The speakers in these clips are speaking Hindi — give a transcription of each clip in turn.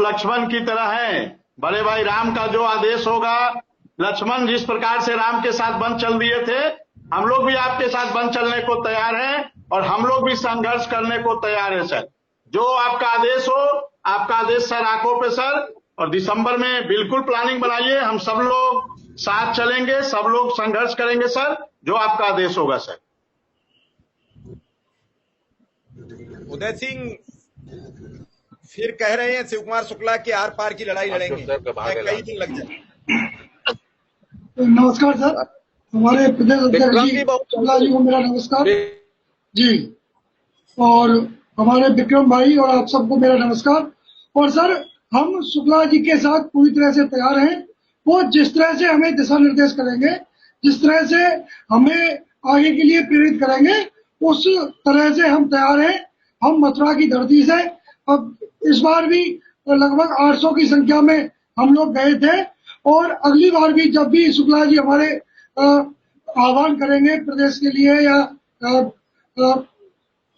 लक्ष्मण की तरह हैं। बड़े भाई राम का जो आदेश होगा, लक्ष्मण जिस प्रकार से राम के साथ बंद चल दिए थे, हम लोग भी आपके साथ बंद चलने को तैयार हैं और हम लोग भी संघर्ष करने को तैयार है सर। जो आपका आदेश हो, आपका आदेश सर आंखों पे सर, और दिसंबर में बिल्कुल प्लानिंग बनाइए, हम सब लोग साथ चलेंगे, सब लोग संघर्ष करेंगे सर, जो आपका आदेश होगा सर। उदय सिंह फिर कह रहे हैं शिव कुमार शुक्ला की आर पार की लड़ाई लड़ेंगे, कई दिन लग जाए। नमस्कार सर, हमारे प्रदेश अध्यक्ष जी शुक्ला जी को मेरा नमस्कार जी, और हमारे विक्रम भाई और आप सबको मेरा नमस्कार। और सर, हम शुक्ला जी के साथ पूरी तरह से तैयार हैं। वो जिस तरह से हमें दिशा निर्देश करेंगे, जिस तरह से हमें आगे के लिए प्रेरित करेंगे, उस तरह से हम तैयार हैं। हम मथुरा की धरती से अब इस बार भी लगभग 800 की संख्या में हम लोग गए थे, और अगली बार भी जब भी शुक्ला जी हमारे आह्वान करेंगे प्रदेश के लिए या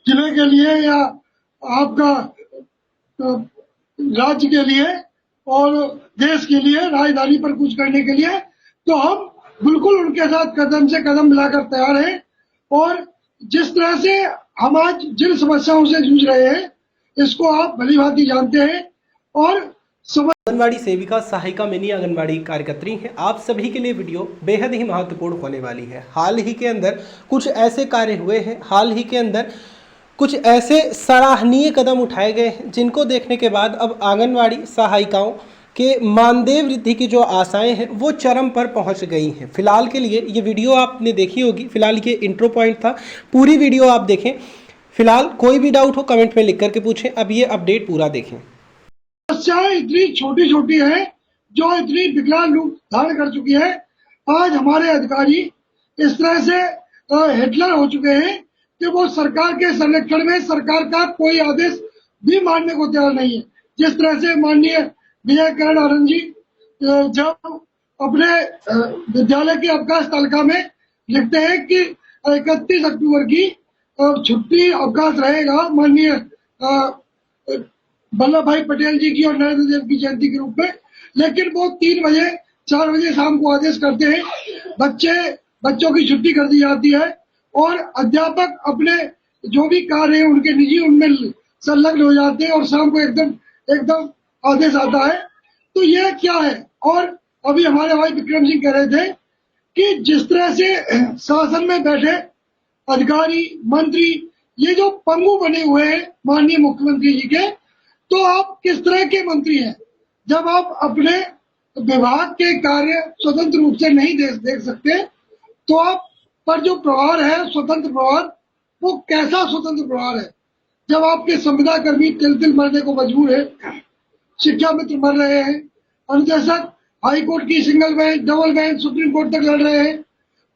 जिले के लिए या आपका राज्य के लिए और देश के लिए, राजधानी पर कुछ करने के लिए, तो हम बिल्कुल उनके साथ कदम से कदम मिलाकर तैयार हैं। और जिस तरह से हम आज जिन समस्याओं से जूझ रहे हैं, इसको आप भली भांति जानते हैं। और आंगनबाड़ी सेविका, सहायिका, मिनी आंगनबाड़ी कार्यकर्त्री हैं। आप सभी के लिए वीडियो बेहद ही महत्वपूर्ण होने वाली है। हाल ही के अंदर कुछ ऐसे कार्य हुए हैं, हाल ही के अंदर कुछ ऐसे सराहनीय कदम उठाए गए हैं, जिनको देखने के बाद अब आंगनबाड़ी सहायिकाओं के मानदेय वृद्धि की जो आशाएं हैं वो चरम पर पहुंच गई हैं। फिलहाल के लिए ये वीडियो आपने देखी होगी, फिलहाल ये इंट्रो पॉइंट था, पूरी वीडियो आप देखें। फिलहाल कोई भी डाउट हो कमेंट में लिख करके पूछें। अब ये अपडेट पूरा देखें। समस्याएं इतनी छोटी छोटी है जो इतनी विकराल रूप धारण कर चुकी है। आज हमारे अधिकारी इस तरह से हिटलर हो चुके हैं कि वो सरकार के संरक्षण में सरकार का कोई आदेश भी मानने को तैयार नहीं है। जिस तरह से माननीय विजय करण आनंद जी जब अपने विद्यालय की अवकाश तालिका में लिखते हैं कि 31 अक्टूबर की छुट्टी अवकाश रहेगा माननीय वल्लभ भाई पटेल जी की और नरेंद्र देव की जयंती के रूप में, लेकिन वो 3 बजे 4 बजे शाम को आदेश करते हैं, बच्चों की छुट्टी कर दी जाती है और अध्यापक अपने जो भी कार्य है उनके निजी उनमें संलग्न हो जाते हैं और शाम को एकदम आदेश आता है। तो ये क्या है? और अभी हमारे भाई विक्रम सिंह कह रहे थे कि जिस तरह से शासन में बैठे अधिकारी मंत्री ये जो पंगु बने हुए हैं माननीय मुख्यमंत्री जी के, तो आप किस तरह के मंत्री हैं जब आप अपने विभाग के कार्य स्वतंत्र रूप से नहीं देख सकते? तो आप पर जो प्रभार है स्वतंत्र प्रभार, वो कैसा स्वतंत्र प्रभार है जब आपके संविदा कर्मी तिल मरने को मजबूर है, शिक्षा मित्र मर रहे हैं, अनुदेशक हाई कोर्ट की single bench double bench supreme court तक लड़ रहे हैं,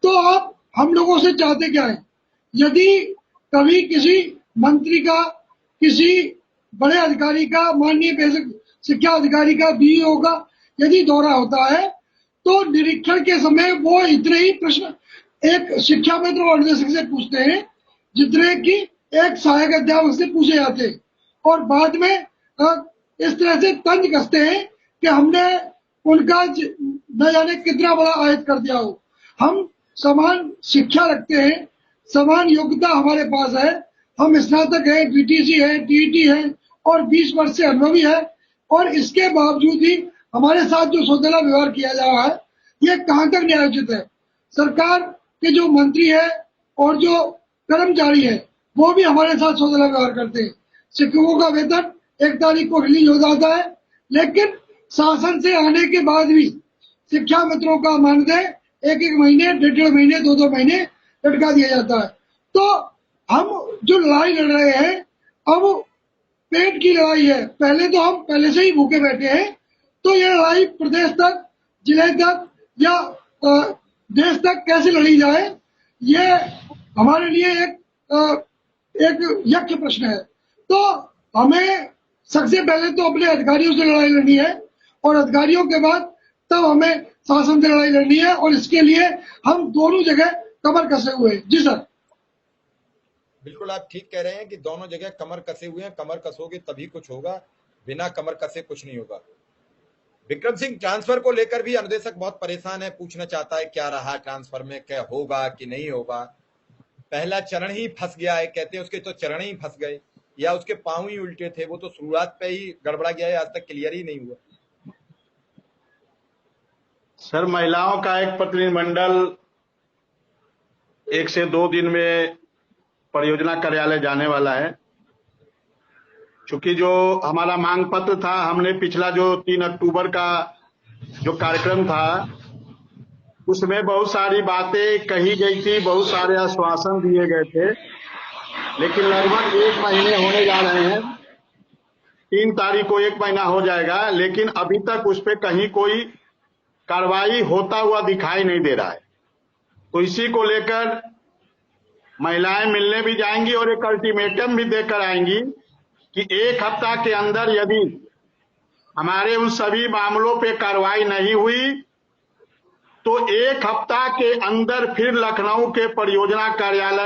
तो आप हम लोगों से चाहते क्या है? यदि कभी किसी मंत्री का, किसी बड़े अधिकारी का, माननीय बेसिक शिक्षा अधिकारी का, बीईओ का यदि दौरा होता है तो निरीक्षण के समय वो इतने ही प्रश्न एक शिक्षा मित्र और अनुदेशक से पूछते हैं जितने कि एक सहायक अध्यापक से पूछे जाते हैं, और बाद में इस तरह से तंज कसते हैं कि हमने उनका न जाने कितना बड़ा आयत कर दिया हो। हम समान शिक्षा रखते हैं, समान योग्यता हमारे पास है, हम स्नातक है, बीटीसी है, टीईटी है और 20 वर्ष से अनुभवी है, और इसके बावजूद ही हमारे साथ जो सौतेला व्यवहार किया जा रहा है ये कहाँ तक न्यायोचित है? सरकार के जो मंत्री है और जो कर्मचारी है वो भी हमारे साथ सौतेला व्यवहार करते हैं। शिक्षकों का वेतन 1 तारीख को रिलीज हो जाता है, लेकिन शासन से आने के बाद भी शिक्षा मित्रों का मानदेय 1-1 महीने, 1.5 महीने, 2-2 महीने लटका दिया जाता है। तो हम जो लड़ाई लड़ रहे हैं अब पेट की लड़ाई है। पहले से ही भूखे बैठे हैं, तो ये लड़ाई प्रदेश तक, जिले तक या देश तक कैसे लड़ी जाए, ये हमारे लिए एक यक्ष प्रश्न है। तो हमें सबसे पहले तो अपने अधिकारियों से लड़ाई लड़नी है और अधिकारियों के बाद तब हमें शासन से लड़ाई लड़नी है, और इसके लिए हम दोनों जगह कमर कसे हुए हैं। जी सर, बिल्कुल आप ठीक कह रहे हैं कि दोनों जगह कमर कसे हुए हैं। कमर कसोगे तभी कुछ होगा। बिना कमर कसे कुछ नहीं होगा। विक्रम सिंह, ट्रांसफर को लेकर भी अनुदेशक बहुत परेशान है, पूछना चाहता है क्या रहा ट्रांसफर में, क्या होगा कि नहीं होगा। पहला चरण ही फंस गया है, कहते हैं उसके तो चरण ही फंस गए या उसके पांव ही उल्टे थे, वो तो शुरुआत पे ही गड़बड़ा गया है, आज तक क्लियर ही नहीं हुआ। सर, महिलाओं का एक प्रतिनिधिमंडल 1 से 2 दिन में परियोजना कार्यालय जाने वाला है। चूंकि जो हमारा मांग पत्र था, हमने पिछला जो 3 अक्टूबर का जो कार्यक्रम था उसमें बहुत सारी बातें कही गई थी, बहुत सारे आश्वासन दिए गए थे, लेकिन लगभग 1 महीने होने जा रहे हैं। 3 तारीख को 1 महीना हो जाएगा, लेकिन अभी तक उस पर कहीं कोई कार्रवाई होता हुआ दिखाई नहीं दे रहा है। तो इसी को लेकर महिलाएं मिलने भी जाएंगी और एक अल्टीमेटम भी देकर आएंगी कि 1 हफ्ता के अंदर यदि हमारे उन सभी मामलों पे कार्रवाई नहीं हुई तो 1 हफ्ता के अंदर फिर लखनऊ के परियोजना कार्यालय